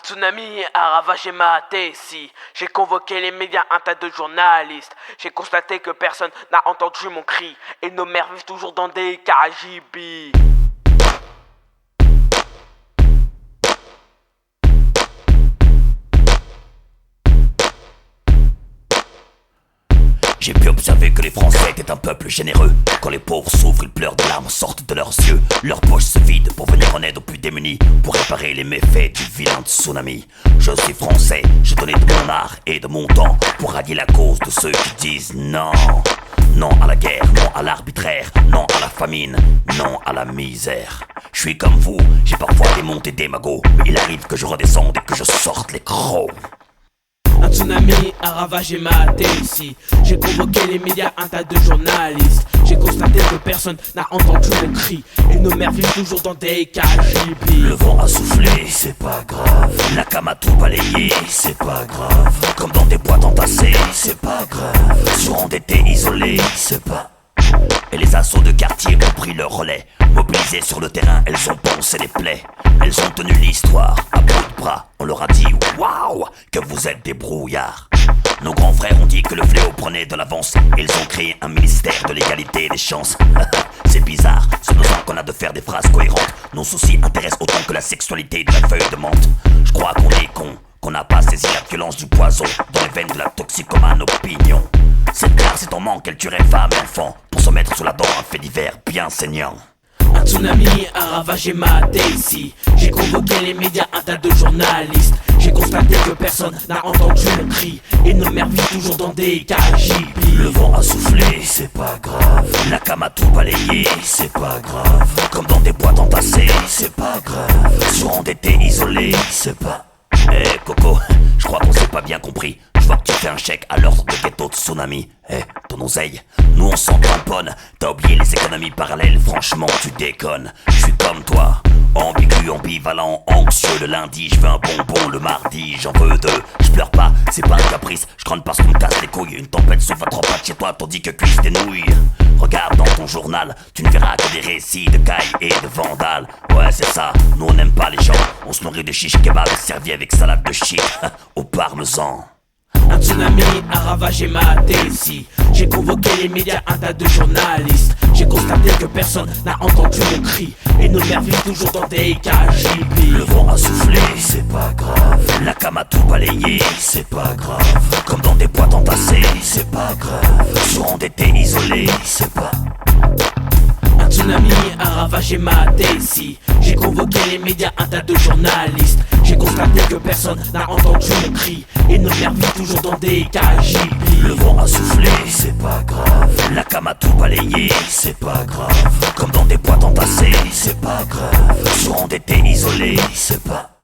Tsunami a ravagé ma Tessie. J'ai convoqué les médias, un tas de journalistes. J'ai constaté que personne n'a entendu mon cri. Et nos mères vivent toujours dans des KGB. J'ai pu observer que les Français étaient un peuple généreux. Quand les pauvres souffrent, ils pleurent, des larmes sortent de leurs yeux. Leurs poches se vident pour venir en aide aux plus démunis, pour réparer les méfaits du vilain tsunami. Je suis français, j'ai donné de mon art et de mon temps pour rallier la cause de ceux qui disent non. Non à la guerre, non à l'arbitraire, non à la famine, non à la misère. Je suis comme vous, j'ai parfois des montées d'émago, mais il arrive que je redescende et que je sorte les crocs. Un tsunami a ravagé ma Tessie. J'ai convoqué les médias, un tas de journalistes. J'ai constaté que personne n'a entendu mon cri. Et nos mères vivent toujours dans des KGB. Le vent a soufflé, c'est pas grave. La cam a tout balayé, c'est pas grave. Comme dans des boîtes entassées, c'est pas grave. Surendettés, isolés, c'est pas. Et les assauts de quartier ont pris leur relais. Mobilisées sur le terrain, elles ont poncé les plaies. Elles ont tenu l'histoire à bout de bras. On leur a dit waouh, que vous êtes des brouillards. Nos grands frères ont dit que le fléau prenait de l'avance. Ils ont créé un ministère de l'égalité des chances. C'est bizarre, ce besoin qu'on a de faire des phrases cohérentes. Nos soucis intéressent autant que la sexualité de la feuille de menthe. Je crois qu'on est con, qu'on n'a pas saisi la violence du poison dans les veines de la toxicomane opinion. Cette classe c'est en manque, elle tuerait femmes et enfants pour se mettre sous la dent un fait divers bien saignant. Un tsunami a ravagé ma Tessie. J'ai convoqué les médias, un tas de journalistes. J'ai constaté que personne n'a entendu mon cri. Et nos mères vivent toujours dans des KGB. Le vent a soufflé, c'est pas grave. La cam a tout balayé, c'est pas grave. Comme dans des boîtes entassées, c'est pas grave. Surendettés, isolés, c'est pas. Eh Coco, je crois qu'on s'est pas bien compris. Je vois que tu fais un chèque à l'ordre de ghetto tsunami. Eh, ton oseille, nous on s'en tamponne. T'as oublié les économies parallèles, franchement tu déconnes. Je suis comme toi, ambigu, ambivalent, anxieux. Le lundi, je veux un bonbon, le mardi, j'en veux deux. Je pleure pas, c'est pas un caprice. Je grogne parce qu'on me casse les couilles. Une tempête souffle à 3 pas de chez toi, tandis que cuisent tes nouilles. Regarde dans ton journal, tu ne verras que des récits de cailles et de vandales. Ouais, c'est ça, nous on n'aime pas les gens. On se nourrit de chiches kebab servis avec salade de shit au parmesan. Un tsunami a ravagé ma Tessie. J'ai convoqué les médias, un tas de journalistes. J'ai constaté que personne n'a entendu mon cri. Et nos mères vivent toujours dans des KGB. Le vent a soufflé, c'est pas grave. La cam a tout balayé, c'est pas grave. Comme dans des boîtes entassées, c'est pas grave. Surendettés, isolés, c'est pas. Un tsunami a ravagé ma Tessie. J'ai convoqué les médias, un tas de journalistes. J'ai constaté que personne n'a entendu mon cri. Et nos mères vivent toujours dans des KGB. Le vent a soufflé, c'est pas grave. La cam a tout balayé, c'est pas grave. Comme dans des boîtes entassées, c'est pas grave. Surendettés, isolés, c'est pas.